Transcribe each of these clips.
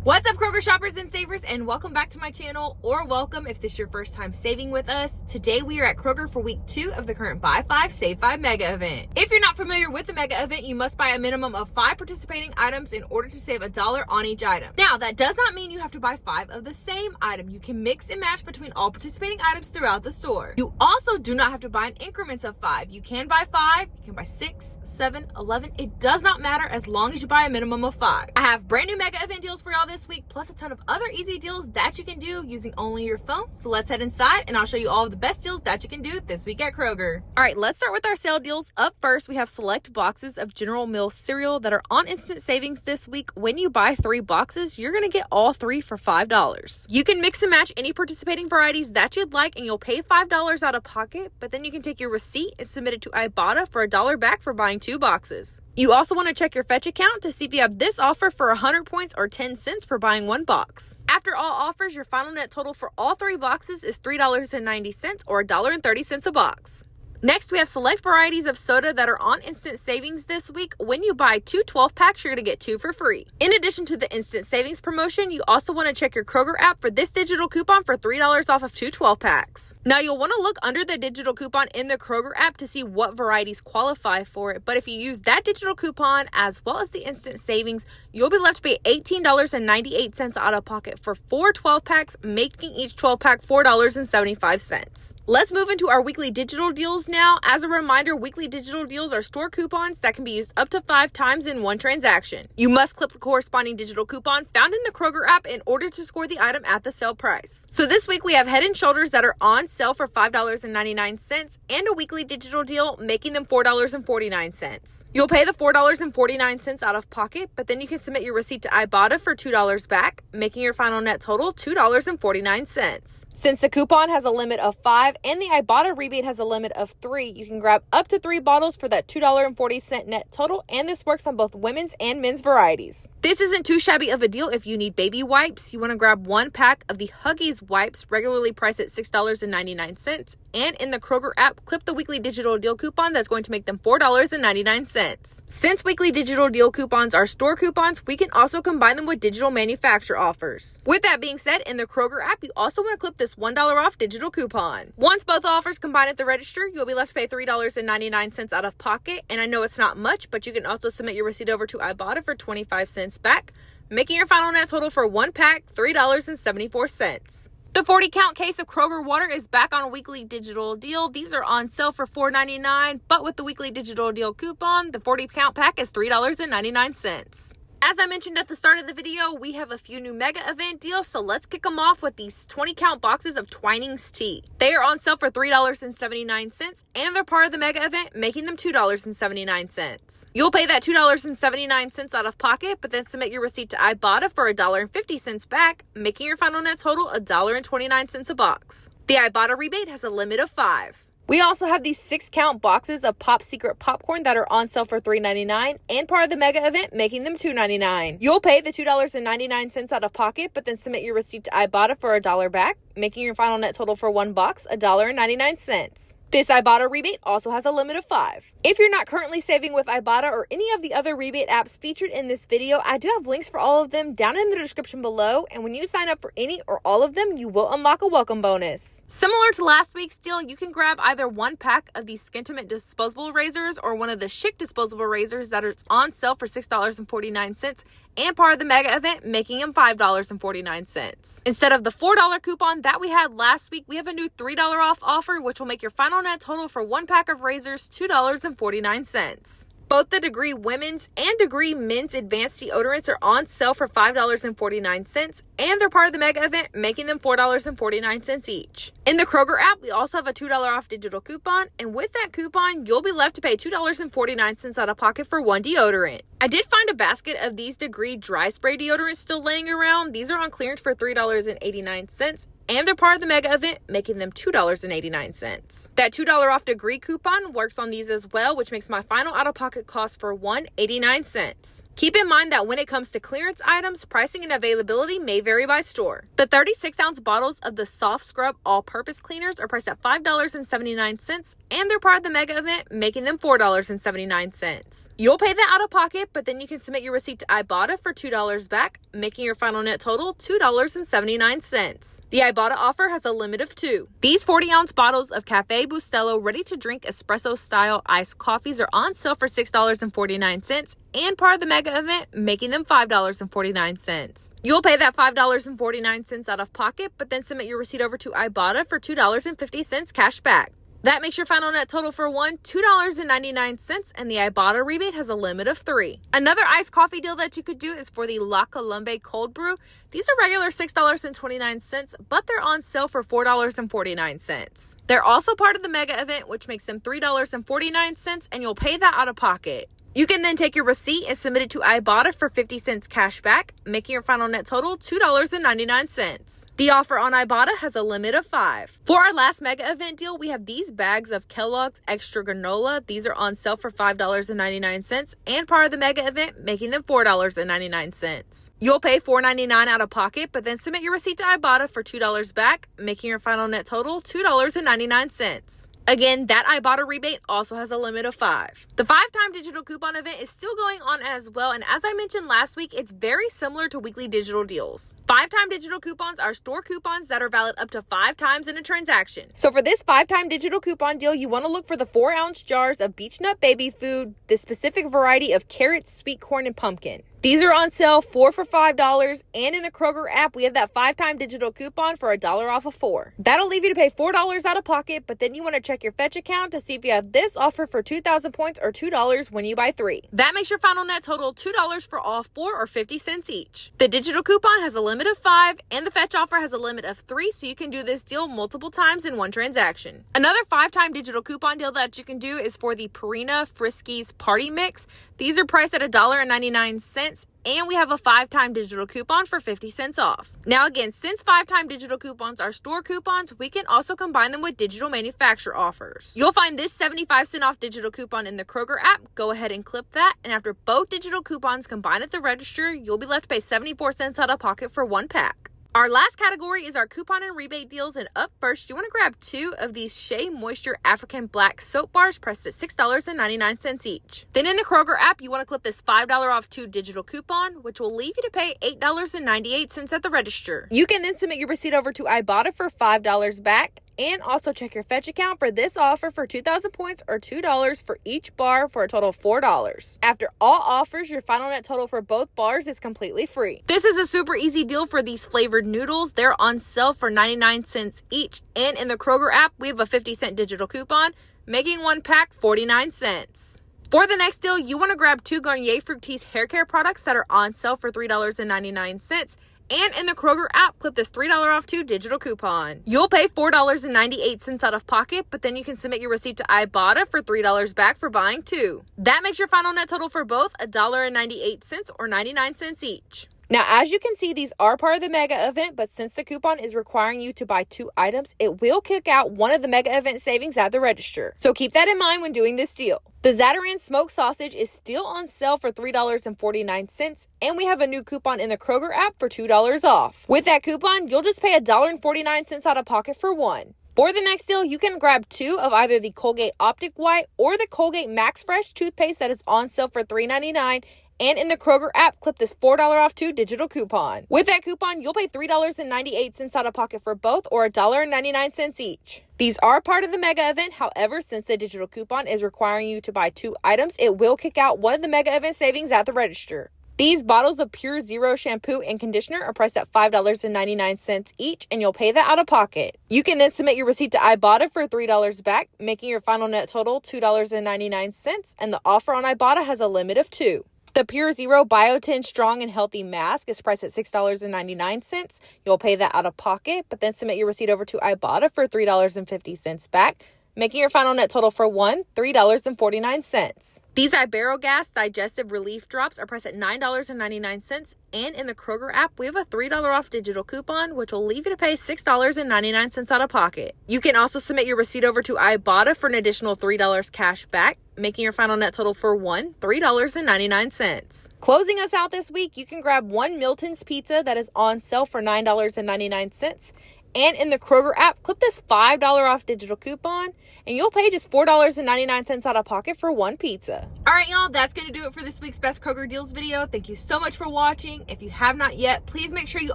What's up, Kroger shoppers and savers, and welcome back to my channel, or welcome if this is your first time saving with us. Today we are at Kroger for week 2 of the current Buy 5, Save 5 mega event. If you're not familiar with the mega event, you must buy a minimum of 5 participating items in order to save $1 on each item. Now, that does not mean you have to buy 5 of the same item. You can mix and match between all participating items throughout the store. You also do not have to buy in increments of 5. You can buy 5, you can buy 6, 7, 11. It does not matter as long as you buy a minimum of 5. I have brand new mega event deals for y'all this week, plus a ton of other easy deals that you can do using only your phone. So let's head inside and I'll show you all of the best deals that you can do this week at Kroger. All right, let's start with our sale deals. Up first, we have select boxes of General Mills cereal that are on instant savings this week. When you buy 3 boxes, you're gonna get all 3 for $5. You can mix and match any participating varieties that you'd like, and you'll pay $5 out of pocket, but then you can take your receipt and submit it to Ibotta for $1 back for buying 2 boxes. You also want to check your fetch account to see if you have this offer for 100 points or 10 cents for buying 1 box. After all offers, your final net total for all 3 boxes is $3.90 or $1.30 a box. Next, we have select varieties of soda that are on instant savings this week. When you buy 2 12-packs, you're going to get 2 for free. In addition to the instant savings promotion, you also want to check your Kroger app for this digital coupon for $3 off of 2 12-packs. Now, you'll want to look under the digital coupon in the Kroger app to see what varieties qualify for it. But if you use that digital coupon as well as the instant savings, you'll be left to pay $18.98 out of pocket for 4 12-packs, making each 12-pack $4.75. Let's move into our weekly digital deals now. As a reminder, weekly digital deals are store coupons that can be used up to 5 times in one transaction. You must clip the corresponding digital coupon found in the Kroger app in order to score the item at the sale price. So this week we have Head & Shoulders that are on sale for $5.99 and a weekly digital deal, making them $4.49. You'll pay the $4.49 out of pocket, but then you can submit your receipt to Ibotta for $2 back, making your final net total $2.49. Since the coupon has a limit of 5 and the Ibotta rebate has a limit of 3, you can grab up to 3 bottles for that $2.40 net total, and this works on both women's and men's varieties. This isn't too shabby of a deal if you need baby wipes. You want to grab 1 pack of the Huggies wipes, regularly priced at $6.99, and in the Kroger app, clip the weekly digital deal coupon that's going to make them $4.99. Since weekly digital deal coupons are store coupons, we can also combine them with digital manufacturer offers. With that being said, in the Kroger app, you also want to clip this $1 off digital coupon. Once both offers combine at the register, you'll be left to pay $3.99 out of pocket, and I know it's not much, but you can also submit your receipt over to Ibotta for 25 cents back, making your final net total for 1 pack $3.74. The 40-count case of Kroger water is back on a weekly digital deal. These are on sale for $4.99, but with the weekly digital deal coupon, the 40-count pack is $3.99. As I mentioned at the start of the video, we have a few new mega event deals, so let's kick them off with these 20-count boxes of Twinings tea. They are on sale for $3.79, and they're part of the mega event, making them $2.79. You'll pay that $2.79 out of pocket, but then submit your receipt to Ibotta for $1.50 back, making your final net total $1.29 a box. The Ibotta rebate has a limit of 5. We also have these 6-count boxes of Pop Secret popcorn that are on sale for $3.99 and part of the mega event, making them $2.99. You'll pay the $2.99 out of pocket, but then submit your receipt to Ibotta for $1 back, making your final net total for 1 box $1.99. This Ibotta rebate also has a limit of 5. If you're not currently saving with Ibotta or any of the other rebate apps featured in this video, I do have links for all of them down in the description below, and when you sign up for any or all of them, you will unlock a welcome bonus. Similar to last week's deal, you can grab either 1 pack of these Skintimate disposable razors or one of the Schick disposable razors that are on sale for $6.49 and part of the mega event, making them $5.49. Instead of the $4 coupon that we had last week, we have a new $3 off offer, which will make your final net total for 1 pack of razors $2.49. Both the Degree Women's and Degree Men's Advanced Deodorants are on sale for $5.49, and they're part of the mega event, making them $4.49 each. In the Kroger app, we also have a $2 off digital coupon, and with that coupon, you'll be left to pay $2.49 out of pocket for 1 deodorant. I did find a basket of these Degree Dry Spray deodorants still laying around. These are on clearance for $3.89. and they're part of the mega event, making them $2.89. That $2 off degree coupon works on these as well, which makes my final out-of-pocket cost for $1.89. Keep in mind that when it comes to clearance items, pricing and availability may vary by store. The 36-ounce bottles of the Soft Scrub all-purpose cleaners are priced at $5.79, and they're part of the mega event, making them $4.79. You'll pay that out of pocket, but then you can submit your receipt to Ibotta for $2 back, making your final net total $2.79. The Ibotta offer has a limit of 2. These 40-ounce bottles of Cafe Bustelo ready-to-drink espresso-style iced coffees are on sale for $6.49, and part of the mega event, making them $5.49. You'll pay that $5.49 out of pocket, but then submit your receipt over to Ibotta for $2.50 cash back. That makes your final net total for $2.99, and the Ibotta rebate has a limit of 3. Another iced coffee deal that you could do is for the La Colombe cold brew. These are regular $6.29, but they're on sale for $4.49. They're also part of the mega event, which makes them $3.49, and you'll pay that out of pocket. You can then take your receipt and submit it to Ibotta for 50 cents cash back, making your final net total $2.99. The offer on Ibotta has a limit of 5. For our last mega event deal, we have these bags of Kellogg's Extra Granola. These are on sale for $5.99 and part of the mega event, making them $4.99. You'll pay $4.99 out of pocket, but then submit your receipt to Ibotta for $2 back, making your final net total $2.99. Again, that Ibotta rebate also has a limit of 5. The 5-time digital coupon event is still going on as well, and as I mentioned last week, it's very similar to weekly digital deals. 5-time digital coupons are store coupons that are valid up to 5 times in a transaction. So for this 5-time digital coupon deal, you want to look for the 4-ounce jars of Beech Nut baby food, the specific variety of carrots, sweet corn, and pumpkin. These are on sale 4 for $5, and in the Kroger app, we have that 5-time digital coupon for $1 off of 4. That'll leave you to pay $4 out of pocket, but then you want to check your Fetch account to see if you have this offer for 2,000 points or $2 when you buy 3. That makes your final net total $2 for all 4 or 50 cents each. The digital coupon has a limit of 5, and the Fetch offer has a limit of 3, so you can do this deal multiple times in one transaction. Another 5-time digital coupon deal that you can do is for the Purina Friskies Party Mix. These are priced at $1.99, and we have a 5-time digital coupon for 50 cents off. Now again, since 5-time digital coupons are store coupons, we can also combine them with digital manufacturer offers. You'll find this 75-cent off digital coupon in the Kroger app. Go ahead and clip that, and after both digital coupons combine at the register, you'll be left to pay 74 cents out of pocket for 1 pack. Our last category is our coupon and rebate deals, and up first, you want to grab 2 of these Shea Moisture African Black Soap Bars priced at $6.99 each. Then in the Kroger app, you want to clip this $5 off 2 digital coupon, which will leave you to pay $8.98 at the register. You can then submit your receipt over to Ibotta for $5 back, and also check your Fetch account for this offer for 2,000 points or $2 for each bar for a total of $4. After all offers, your final net total for both bars is completely free. This is a super easy deal for these flavored noodles. They're on sale for 99 cents each, and in the Kroger app, we have a 50-cent digital coupon, making 1 pack 49 cents. For the next deal, you want to grab 2 Garnier Fructis hair care products that are on sale for $3.99. And in the Kroger app, clip this $3 off 2 digital coupon. You'll pay $4.98 out of pocket, but then you can submit your receipt to Ibotta for $3 back for buying 2. That makes your final net total for both $1.98 or 99 cents each. Now, as you can see, these are part of the mega event, but since the coupon is requiring you to buy 2 items, it will kick out one of the mega event savings at the register. So keep that in mind when doing this deal. The Zatarain smoked sausage is still on sale for $3.49, and we have a new coupon in the Kroger app for $2 off. With that coupon, you'll just pay $1.49 out of pocket for 1. For the next deal, you can grab 2 of either the Colgate Optic White or the Colgate Max Fresh toothpaste that is on sale for $3.99. And in the Kroger app, clip this $4 off 2 digital coupon. With that coupon, you'll pay $3.98 out of pocket for both or $1.99 each. These are part of the mega event. However, since the digital coupon is requiring you to buy 2 items, it will kick out one of the mega event savings at the register. These bottles of Pure Zero shampoo and conditioner are priced at $5.99 each, and you'll pay that out of pocket. You can then submit your receipt to Ibotta for $3 back, making your final net total $2.99, and the offer on Ibotta has a limit of 2. The Pure Zero Biotin Strong and Healthy Mask is priced at $6.99. You'll pay that out of pocket, but then submit your receipt over to Ibotta for $3.50 back, making your final net total for one, $3.49. These Iberogas Digestive Relief Drops are priced at $9.99, and in the Kroger app, we have a $3 off digital coupon, which will leave you to pay $6.99 out of pocket. You can also submit your receipt over to Ibotta for an additional $3 cash back, making your final net total for one, $3.99. Closing us out this week, you can grab one Milton's Pizza that is on sale for $9.99. And in the Kroger app, clip this $5 off digital coupon, and you'll pay just $4.99 out of pocket for one pizza. All right, y'all, that's going to do it for this week's Best Kroger Deals video. Thank you so much for watching. If you have not yet, please make sure you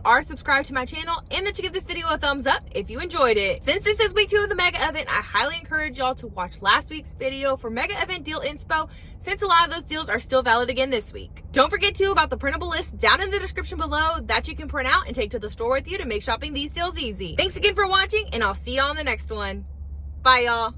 are subscribed to my channel and that you give this video a thumbs up if you enjoyed it. Since this is week 2 of the mega event, I highly encourage y'all to watch last week's video for mega event deal inspo, since a lot of those deals are still valid again this week. Don't forget too about the printable list down in the description below that you can print out and take to the store with you to make shopping these deals easy. Thanks again for watching, and I'll see y'all on the next one. Bye, y'all.